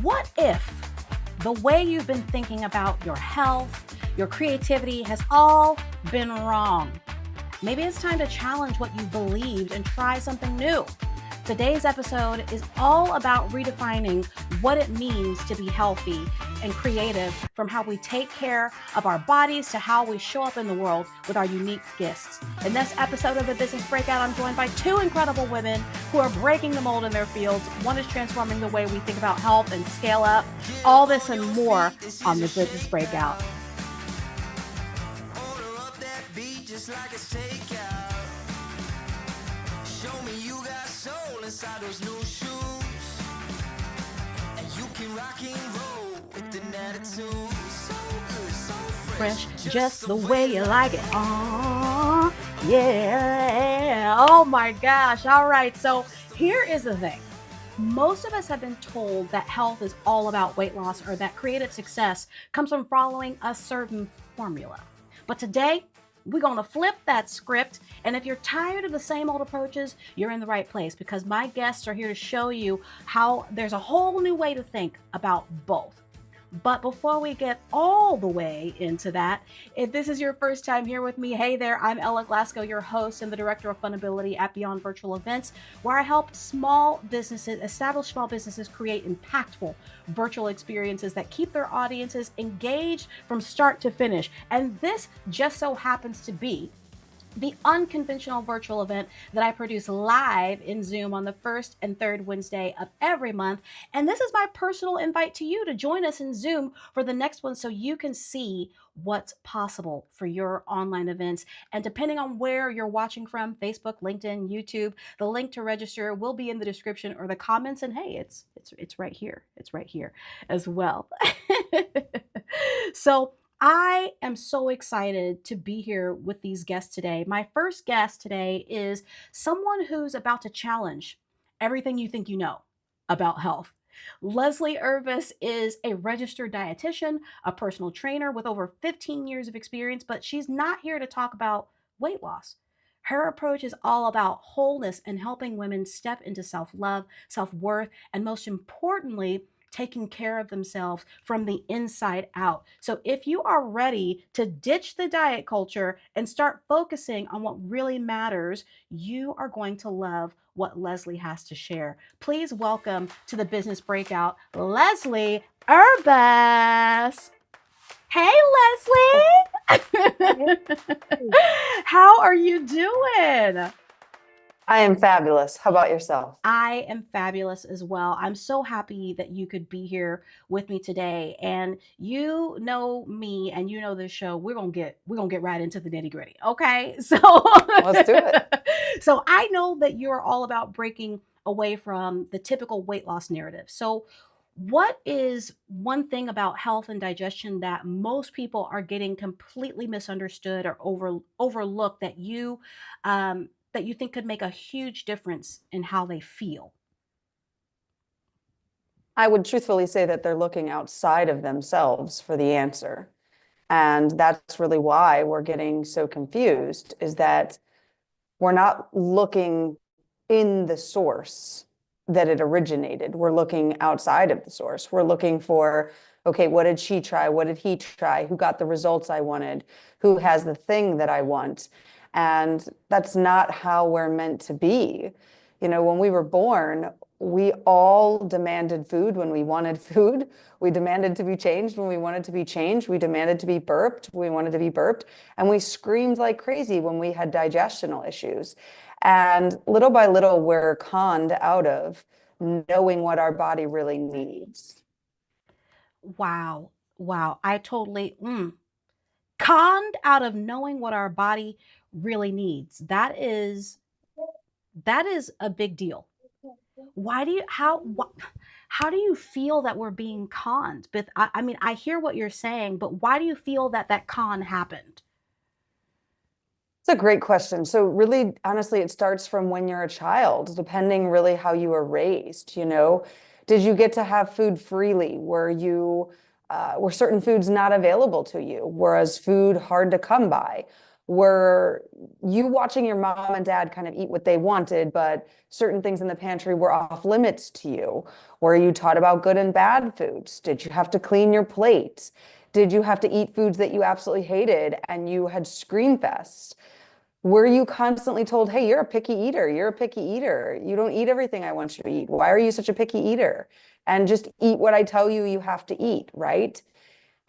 What if the way you've been thinking about your health, your creativity has all been wrong? Maybe it's time to challenge what you believed and try something new. Today's episode is all about redefining what it means to be healthy and creative, from how we take care of our bodies to how we show up in the world with our unique gifts. In this episode of the Business Breakout, I'm joined by two incredible women who are breaking the mold in their fields. One is transforming the way we think about health and scale up. All this and more on the Business Breakout. Show me you got soul inside those new shoes, and you can rock and roll with an attitude. So good, so fresh, Just the way you like it. Aww, yeah. Oh my gosh. All right. So here is the thing. Most of us have been told that health is all about weight loss, or that creative success comes from following a certain formula. But today, we're going to flip that script. And if you're tired of the same old approaches, you're in the right place, because my guests are here to show you how there's a whole new way to think about both. But before we get all the way into that, if this is your first time here with me, hey there, I'm Ella Glasgow, your host and the Director of Fundability at Beyond Virtual Events, where I help established small businesses create impactful virtual experiences that keep their audiences engaged from start to finish. And this just so happens to be the unconventional virtual event that I produce live in Zoom on the first and third Wednesday of every month. And this is my personal invite to you to join us in Zoom for the next one, so you can see what's possible for your online events. And depending on where you're watching from, Facebook, LinkedIn, YouTube, the link to register will be in the description or the comments. And hey, it's right here. It's right here as well. So I am so excited to be here with these guests today. My first guest today is someone who's about to challenge everything you think you know about health. Leslie Urbas is a registered dietitian, a personal trainer with over 15 years of experience, but she's not here to talk about weight loss. Her approach is all about wholeness and helping women step into self-love, self-worth, and most importantly, taking care of themselves from the inside out. So if you are ready to ditch the diet culture and start focusing on what really matters, you are going to love what Leslie has to share. Please welcome to the Business Breakout, Leslie Urbas. Hey, Leslie. How are you doing? I am fabulous. How about yourself? I am fabulous as well. I'm so happy that you could be here with me today. And you know me and you know this show. We're gonna get right into the nitty-gritty. Okay. So Let's do it. So I know that you're all about breaking away from the typical weight loss narrative. So what is one thing about health and digestion that most people are getting completely misunderstood or overlooked that you think could make a huge difference in how they feel? I would truthfully say that they're looking outside of themselves for the answer. And that's really why we're getting so confused, is that we're not looking in the source that it originated. We're looking outside of the source. We're looking for, okay, what did she try? What did he try? Who got the results I wanted? Who has the thing that I want? And that's not how we're meant to be. You know, when we were born, we all demanded food when we wanted food. We demanded to be changed when we wanted to be changed. We demanded to be burped when we wanted to be burped. And we screamed like crazy when we had digestional issues. And little by little, we're conned out of knowing what our body really needs. Wow. I totally conned out of knowing what our body really needs. That is a big deal. How do you feel that we're being conned? But I mean, I hear what you're saying, but why do you feel that con happened? It's a great question. So really, honestly, it starts from when you're a child, depending really how you were raised. You know, did you get to have food freely? Were certain foods not available to you? Was food hard to come by? Were you watching your mom and dad kind of eat what they wanted, but certain things in the pantry were off limits to you? Were you taught about good and bad foods? Did you have to clean your plate? Did you have to eat foods that you absolutely hated and you had scream fests? Were you constantly told, hey, you're a picky eater, you're a picky eater, you don't eat everything I want you to eat, why are you such a picky eater? And just eat what I tell you you have to eat, right?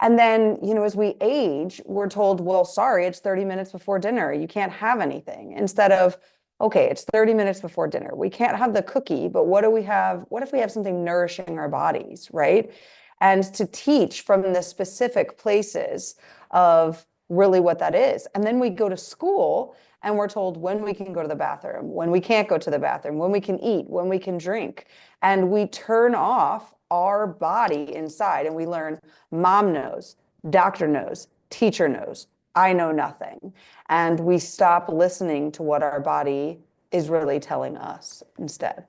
And then, as we age, we're told, well, sorry, it's 30 minutes before dinner, you can't have anything. Instead of, okay, it's 30 minutes before dinner, we can't have the cookie, but what do we have? What if we have something nourishing our bodies, right? And to teach from the specific places of really what that is. And then we go to school and we're told when we can go to the bathroom, when we can't go to the bathroom, when we can eat, when we can drink. And we turn off our body inside and we learn mom knows, doctor knows, teacher knows, I know nothing. And we stop listening to what our body is really telling us instead.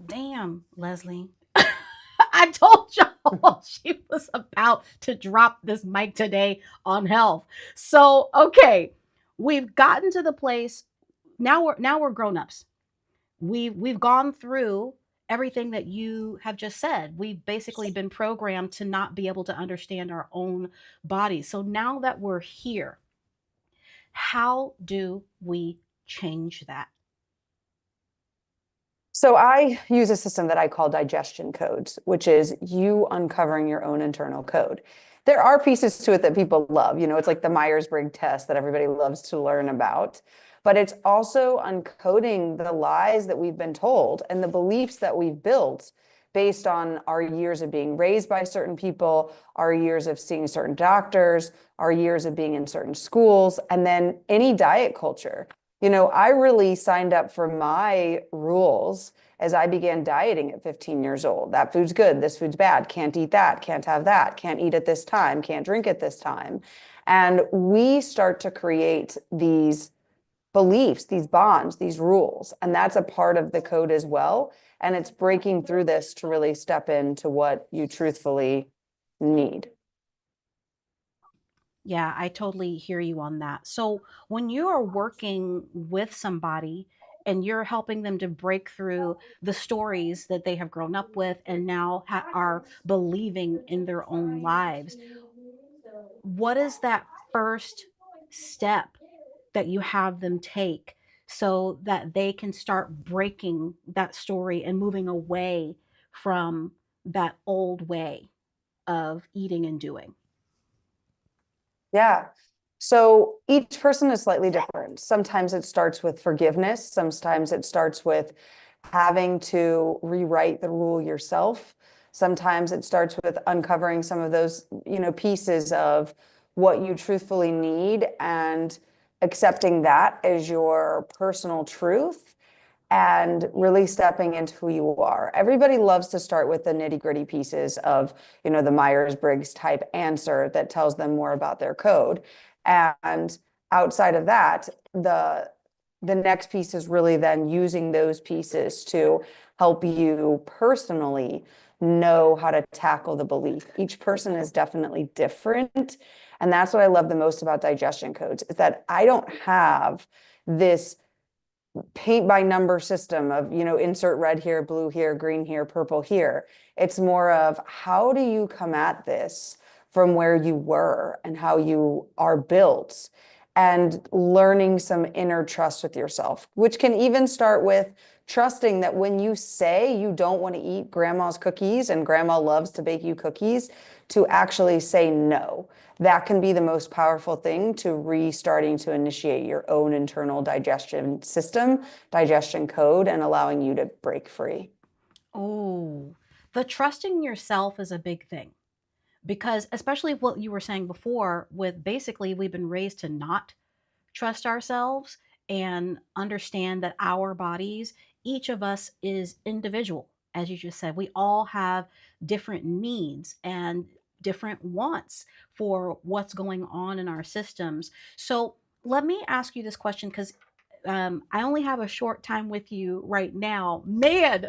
Damn, Leslie. I told y'all she was about to drop this mic today on health. So, okay, we've gotten to the place now we're grown-ups. We've gone through everything that you have just said. We've basically been programmed to not be able to understand our own bodies. So now that we're here, how do we change that? So I use a system that I call digestion codes, which is you uncovering your own internal code. There are pieces to it that people love. It's like the Myers-Briggs test that everybody loves to learn about. But it's also uncoding the lies that we've been told and the beliefs that we've built based on our years of being raised by certain people, our years of seeing certain doctors, our years of being in certain schools, and then any diet culture. I really signed up for my rules as I began dieting at 15 years old. That food's good, this food's bad, can't eat that, can't have that, can't eat at this time, can't drink at this time. And we start to create these beliefs, these bonds, these rules. And that's a part of the code as well. And it's breaking through this to really step into what you truthfully need. Yeah, I totally hear you on that. So when you are working with somebody and you're helping them to break through the stories that they have grown up with and now are believing in their own lives, what is that first step that you have them take so that they can start breaking that story and moving away from that old way of eating and doing? Yeah. So each person is slightly different. Sometimes it starts with forgiveness. Sometimes it starts with having to rewrite the rule yourself. Sometimes it starts with uncovering some of those, pieces of what you truthfully need and accepting that as your personal truth and really stepping into who you are. Everybody loves to start with the nitty-gritty pieces of, the Myers-Briggs type answer that tells them more about their code. And outside of that, the next piece is really then using those pieces to help you personally know how to tackle the belief. Each person is definitely different. And that's what I love the most about digestion codes, is that I don't have this paint by number system of, insert red here, blue here, green here, purple here. It's more of how do you come at this from where you were and how you are built, and learning some inner trust with yourself, which can even start with trusting that when you say you don't want to eat grandma's cookies and grandma loves to bake you cookies, to actually say no. That can be the most powerful thing to restarting to initiate your own internal digestion system, digestion code, and allowing you to break free. Oh, the trusting yourself is a big thing because, especially what you were saying before, with basically we've been raised to not trust ourselves and understand that our bodies, each of us is individual. As you just said, we all have different needs and different wants for what's going on in our systems. So let me ask you this question because I only have a short time with you right now. Man,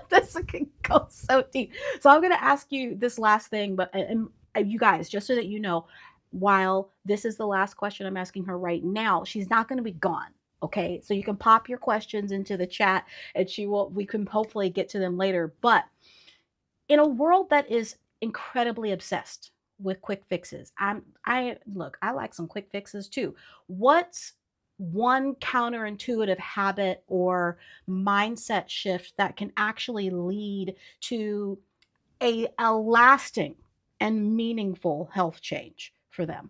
this can go so deep. So I'm going to ask you this last thing, but and you guys, just so that you know, while this is the last question I'm asking her right now, she's not going to be gone. Okay. So you can pop your questions into the chat and we can hopefully get to them later. But in a world that is incredibly obsessed with quick fixes, I like some quick fixes too. What's one counterintuitive habit or mindset shift that can actually lead to a lasting and meaningful health change for them?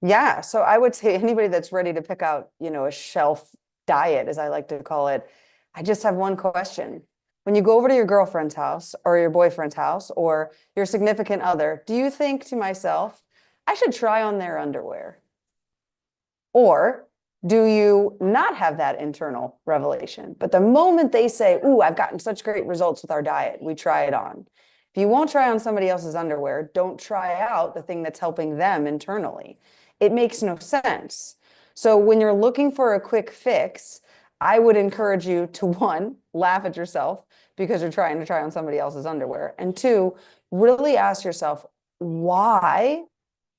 Yeah. So I would say anybody that's ready to pick out, a shelf diet, as I like to call it, I just have one question. When you go over to your girlfriend's house or your boyfriend's house or your significant other, do you think to myself, I should try on their underwear? Or do you not have that internal revelation? But the moment they say, ooh, I've gotten such great results with our diet, we try it on. If you won't try on somebody else's underwear, don't try out the thing that's helping them internally. It makes no sense. So when you're looking for a quick fix, I would encourage you to, one, laugh at yourself because you're trying to try on somebody else's underwear. And two, really ask yourself, why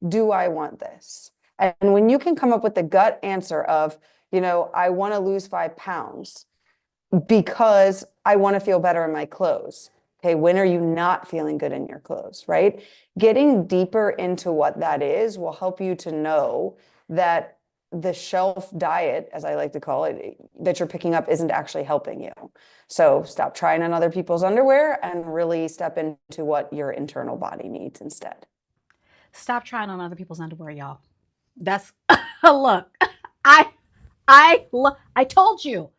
do I want this? And when you can come up with the gut answer of, I want to lose 5 pounds because I want to feel better in my clothes. Okay, when are you not feeling good in your clothes, right? Getting deeper into what that is will help you to know that the shelf diet, as I like to call it, that you're picking up isn't actually helping you. So stop trying on other people's underwear and really step into what your internal body needs instead. Stop trying on other people's underwear, y'all. That's look. I told you.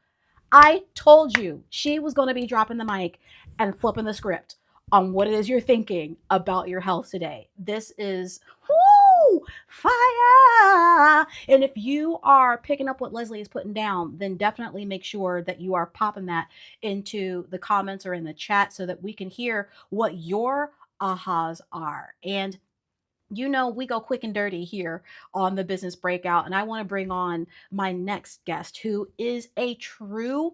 I told you she was going to be dropping the mic and flipping the script on what it is you're thinking about your health today. This is fire. And if you are picking up what Leslie is putting down, then definitely make sure that you are popping that into the comments or in the chat so that we can hear what your ahas are. And we go quick and dirty here on the Business Breakout. And I want to bring on my next guest, who is a true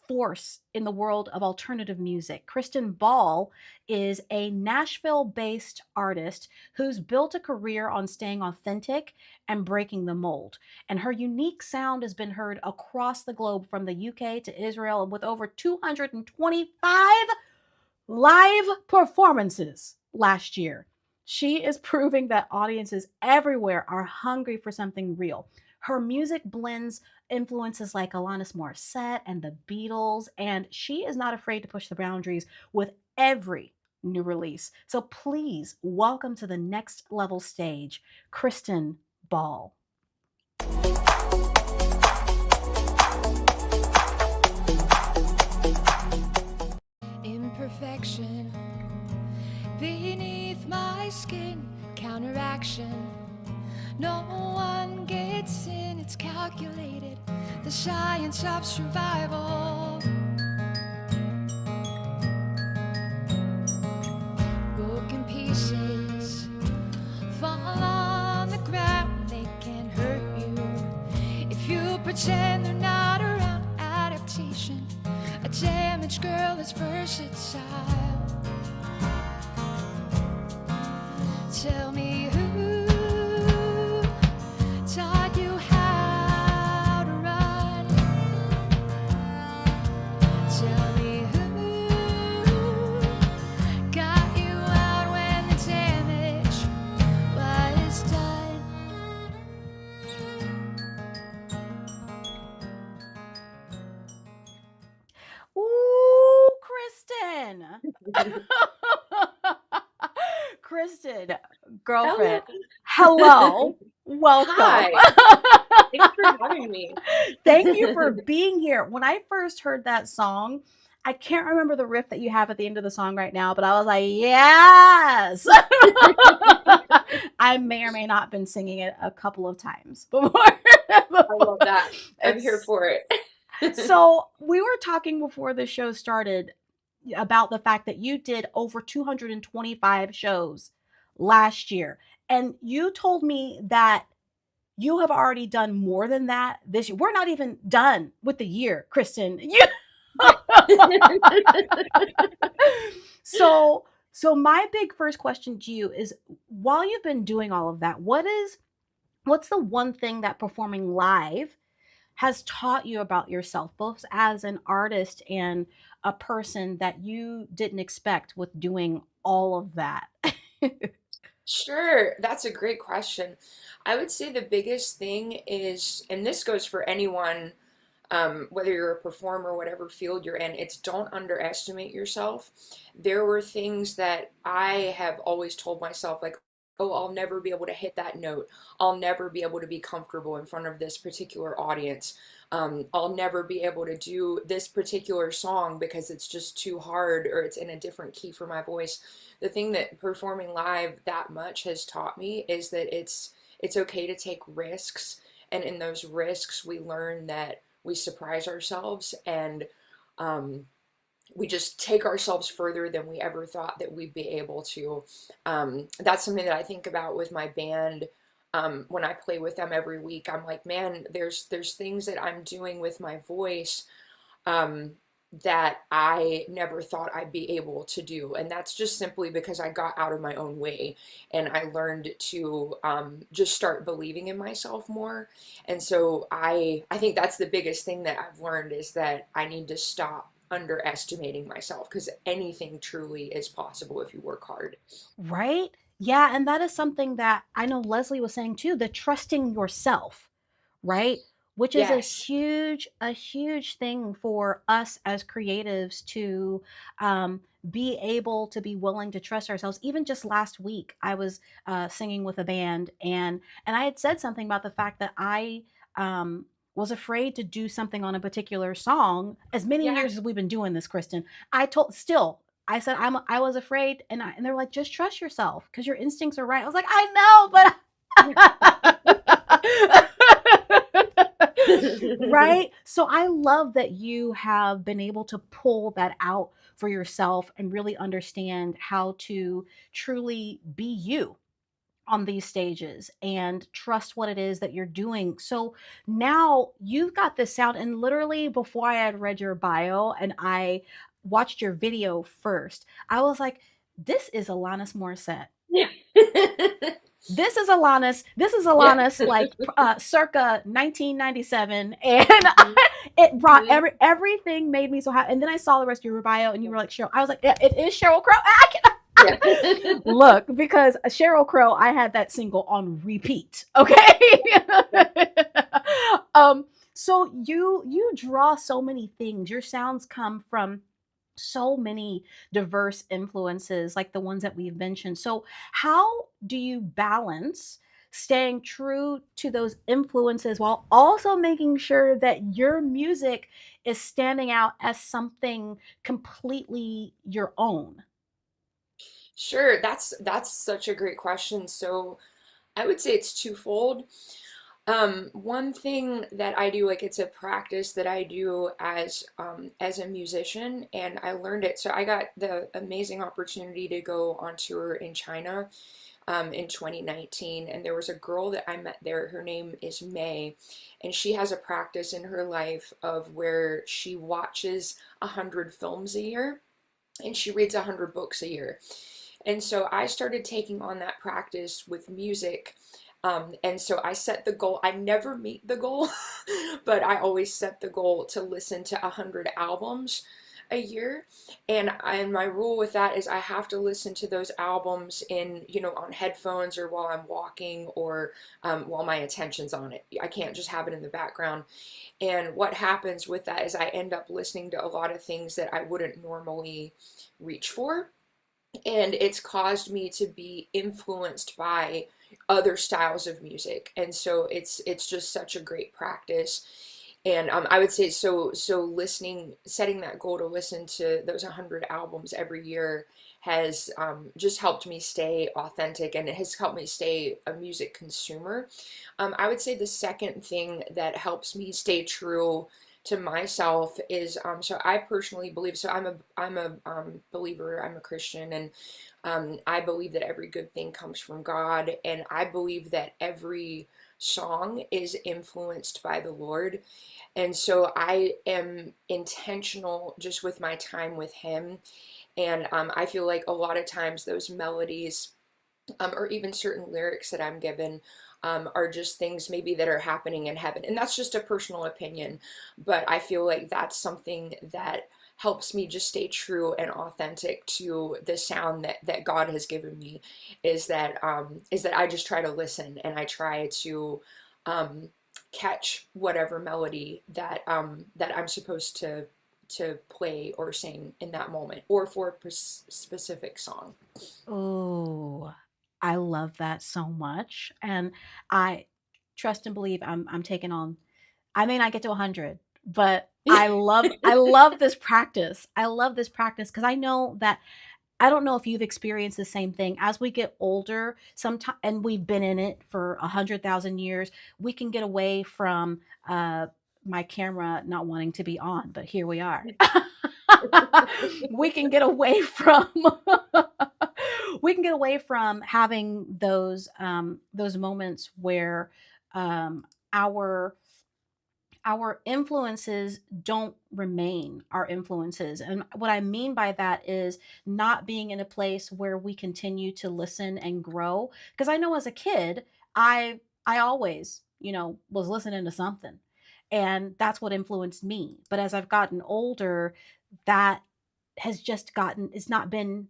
force in the world of alternative music. Christen Ball is a Nashville-based artist who's built a career on staying authentic and breaking the mold. And her unique sound has been heard across the globe, from the UK to Israel, with over 225 live performances last year. She is proving that audiences everywhere are hungry for something real. Her music blends influences like Alanis Morissette and the Beatles, and she is not afraid to push the boundaries with every new release. So please welcome to the next level stage, Christen Ball. Imperfection beneath my skin, counteraction. No one gets in, it's calculated, the science of survival. Broken pieces fall on the ground, they can hurt you if you pretend they're not around. Adaptation, a damaged girl is versatile. Tell me who taught you how to run? Tell me who got you out when the damage was done? Ooh, Christen. Christen, girlfriend. Hello. Welcome. Hi. Thanks for having me. Thank you for being here. When I first heard that song, I can't remember the riff that you have at the end of the song right now, but I was like, yes. I may or may not have been singing it a couple of times before. I love that. I'm here for it. So we were talking before the show started about the fact that you did over 225 shows last year. And you told me that you have already done more than that this year. We're not even done with the year, Christen. So So my big first question to you is, while you've been doing all of that, what's the one thing that performing live has taught you about yourself, both as an artist and a person, that you didn't expect with doing all of that? Sure, that's a great question. I would say the biggest thing is, and this goes for anyone, whether you're a performer, whatever field you're in, it's don't underestimate yourself. There were things that I have always told myself, like, oh, I'll never be able to hit that note. I'll never be able to be comfortable in front of this particular audience. I'll never be able to do this particular song because it's just too hard or it's in a different key for my voice. The thing that performing live that much has taught me is that it's okay to take risks, and in those risks we learn that we surprise ourselves, and we just take ourselves further than we ever thought that we'd be able to. That's something that I think about with my band. When I play with them every week, I'm like, man, there's things that I'm doing with my voice um, that I never thought I'd be able to do. And that's just simply because I got out of my own way and I learned to just start believing in myself more. And so I think that's the biggest thing that I've learned, is that I need to stop underestimating myself, because anything truly is possible if you work hard. Right? Yeah, and that is something that I know Leslie was saying too, the trusting yourself, right? Which is Yes. a huge thing for us as creatives to be able to be willing to trust ourselves. Even just last week, I was singing with a band, and I had said something about the fact that I was afraid to do something on a particular song. As many Yeah. years as we've been doing this, Kristen, I told still. I said I was afraid, and they're like, just trust yourself because your instincts are right. I was like, I know, but right? So I love that you have been able to pull that out for yourself and really understand how to truly be you on these stages and trust what it is that you're doing. So now you've got this sound, and literally before I had read your bio and I watched your video first, I was like, this is Alanis Morissette. Yeah. This is Yeah. Alanis, like circa 1997, and Mhm. it brought Mhm. everything made me so happy. And then I saw the rest of your bio, and you were like, Cheryl. I was like, yeah, it is Cheryl Crow. Yeah. Look, because Cheryl Crow, I had that single on repeat. Okay. um, so you draw so many things. Your sounds come from so many diverse influences, like the ones that we've mentioned. So how do you balance staying true to those influences while also making sure that your music is standing out as something completely your own? Sure, that's such a great question. So I would say it's twofold. One thing that I do, like, it's a practice that I do as a musician, and I learned it. So I got the amazing opportunity to go on tour in China in 2019, and there was a girl that I met there. Her name is May, and she has a practice in her life of where she watches 100 films a year, and she reads 100 books a year. And so I started taking on that practice with music. And so I set the goal. I never meet the goal, but I always set the goal to listen to 100 albums a year. And my rule with that is I have to listen to those albums in, on headphones, or while I'm walking, or while my attention's on it. I can't just have it in the background. And what happens with that is I end up listening to a lot of things that I wouldn't normally reach for, and it's caused me to be influenced by other styles of music. And so it's just such a great practice. And I would say, listening, setting that goal to listen to those 100 albums every year has just helped me stay authentic, and it has helped me stay a music consumer. I would say the second thing that helps me stay true to myself is, so I personally believe, so I'm a believer, I'm a Christian, and I believe that every good thing comes from God, and I believe that every song is influenced by the Lord. And so I am intentional just with my time with Him, And I feel like a lot of times those melodies, or even certain lyrics that I'm given, are just things maybe that are happening in heaven. And that's just a personal opinion, but I feel like that's something that helps me just stay true and authentic to the sound that God has given me, is that I just try to listen, and I try to catch whatever melody that I'm supposed to play or sing in that moment, or for a specific song. Oh, I love that so much. And I trust and believe I'm taking on, I may not get to 100, but I love this practice. I love this practice because I know that I don't know if you've experienced the same thing. As we get older, sometimes, and we've been in it for 100,000 years, we can get away from my camera not wanting to be on, but here we are. we can get away from we can get away from having those moments where our influences don't remain our influences. And what I mean by that is not being in a place where we continue to listen and grow. Because I know as a kid, I always, was listening to something. And that's what influenced me. But as I've gotten older, that has just gotten it's not been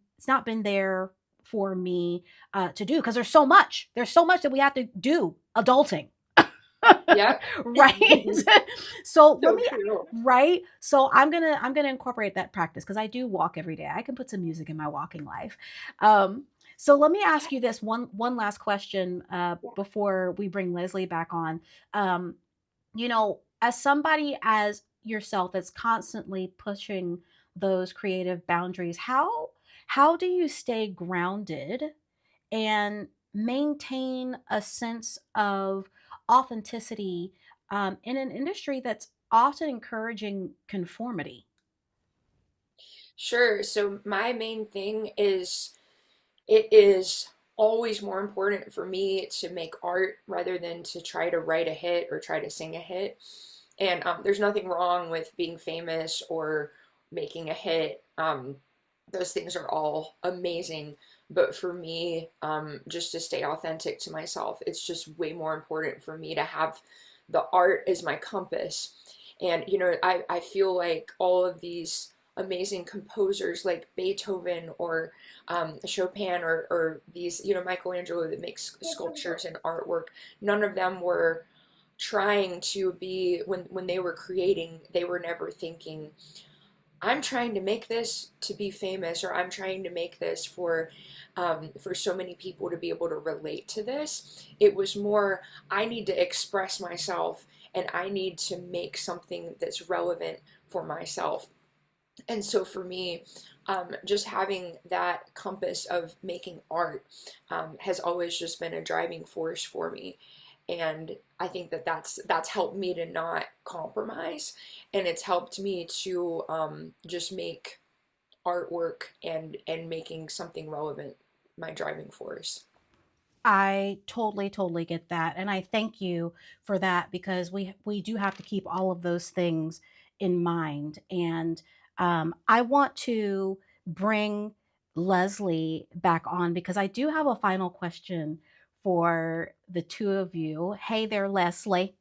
there for me to do, because there's so much that we have to do adulting. Yep. Right. So let So me true. right so I'm gonna incorporate that practice because I do walk every day. I can put some music in my walking life. So let me ask you this one last question before we bring Leslie back on. um, as somebody as yourself that's constantly pushing those creative boundaries, how do you stay grounded and maintain a sense of authenticity in an industry that's often encouraging conformity? Sure. So my main thing is, it is always more important for me to make art rather than to try to write a hit or try to sing a hit. And there's nothing wrong with being famous or making a hit. Those things are all amazing. But for me, just to stay authentic to myself, it's just way more important for me to have the art as my compass. And, I feel like all of these amazing composers like Beethoven or Chopin, or these, Michelangelo, that makes sculptures and artwork, none of them were trying to be, when they were creating, they were never thinking, I'm trying to make this to be famous, or I'm trying to make this for so many people to be able to relate to this. It was more, I need to express myself, and I need to make something that's relevant for myself. And so for me, just having that compass of making art has always just been a driving force for me. And I think that's helped me to not compromise, and it's helped me to just make artwork and making something relevant my driving force. I totally, totally get that. And I thank you for that because we do have to keep all of those things in mind. And I want to bring Leslie back on because I do have a final question for the two of you. Hey there, Leslie.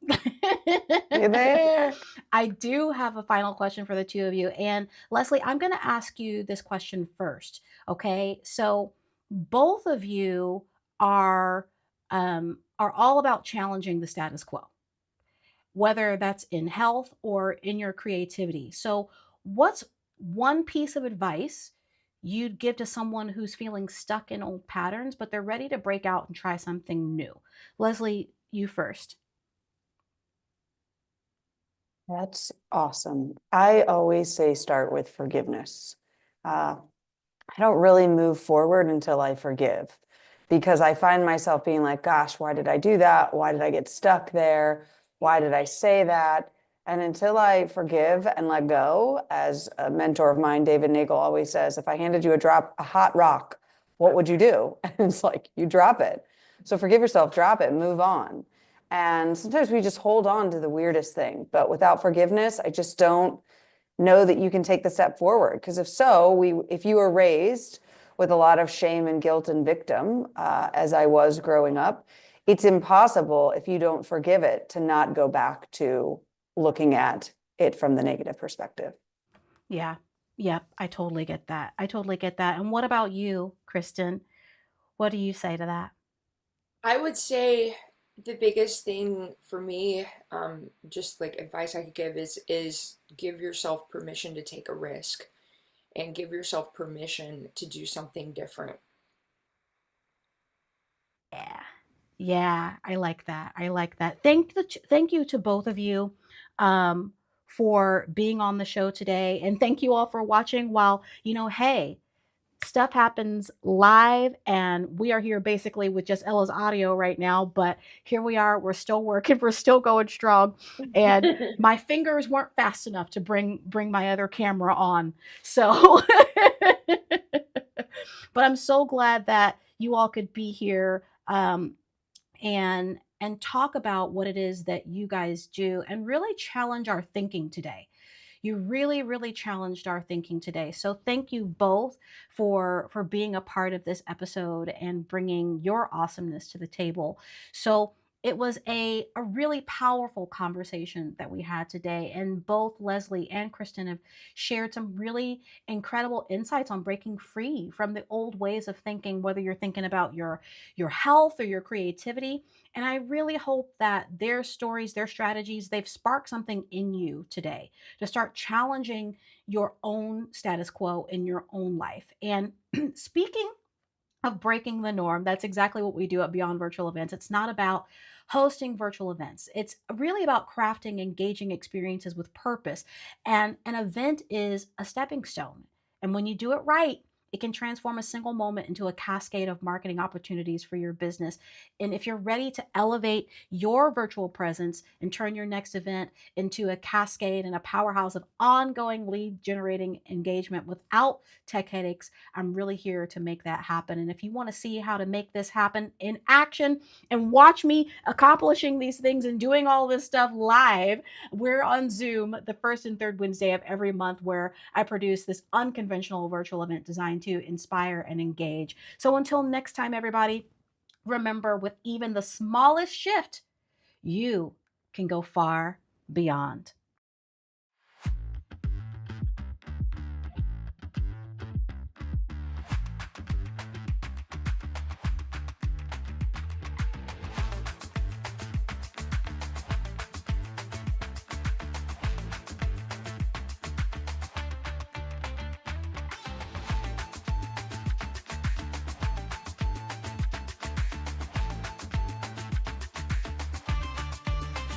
Hey there. I do have a final question for the two of you. And Leslie, I'm going to ask you this question first. Okay. So both of you are all about challenging the status quo, whether that's in health or in your creativity. So, what's one piece of advice you'd give to someone who's feeling stuck in old patterns, but they're ready to break out and try something new? Leslie, you first. That's awesome. I always say start with forgiveness. Uh, I don't really move forward until I forgive because I find myself being like, gosh, why did I do that? Why did I get stuck there? Why did I say that? And until I forgive and let go, as a mentor of mine, David Nagel, always says, if I handed you a hot rock, what would you do? And it's like, you drop it. So forgive yourself, drop it, move on. And sometimes we just hold on to the weirdest thing, but without forgiveness, I just don't know that you can take the step forward. Because if you were raised with a lot of shame and guilt and victim, as I was growing up, it's impossible if you don't forgive it to not go back to looking at it from the negative perspective. Yeah. Yep. I totally get that. I totally get that. And what about you, Christen? What do you say to that? I would say the biggest thing for me, just like advice I could give is give yourself permission to take a risk and give yourself permission to do something different. Yeah. Yeah, I like that. I like that. Thank you to both of you um, for being on the show today. And thank you all for watching while, hey, stuff happens live and we are here basically with just Ella's audio right now, but here we are. We're still working. We're still going strong. And my fingers weren't fast enough to bring my other camera on. So, but I'm so glad that you all could be here. And talk about what it is that you guys do and really challenge our thinking today. You really, really challenged our thinking today. So thank you both for being a part of this episode and bringing your awesomeness to the table. So it was a really powerful conversation that we had today. And both Leslie and Christen have shared some really incredible insights on breaking free from the old ways of thinking, whether you're thinking about your health or your creativity. And I really hope that their stories, their strategies, they've sparked something in you today to start challenging your own status quo in your own life. And speaking of breaking the norm, that's exactly what we do at Beyond Virtual Events. It's not about hosting virtual events. It's really about crafting engaging experiences with purpose. And an event is a stepping stone. And when you do it right, it can transform a single moment into a cascade of marketing opportunities for your business. And if you're ready to elevate your virtual presence and turn your next event into a cascade and a powerhouse of ongoing lead generating engagement without tech headaches, I'm really here to make that happen. And if you want to see how to make this happen in action and watch me accomplishing these things and doing all this stuff live, we're on Zoom the first and third Wednesday of every month, where I produce this unconventional virtual event designed to inspire and engage. So until next time, everybody, remember, with even the smallest shift, you can go far beyond.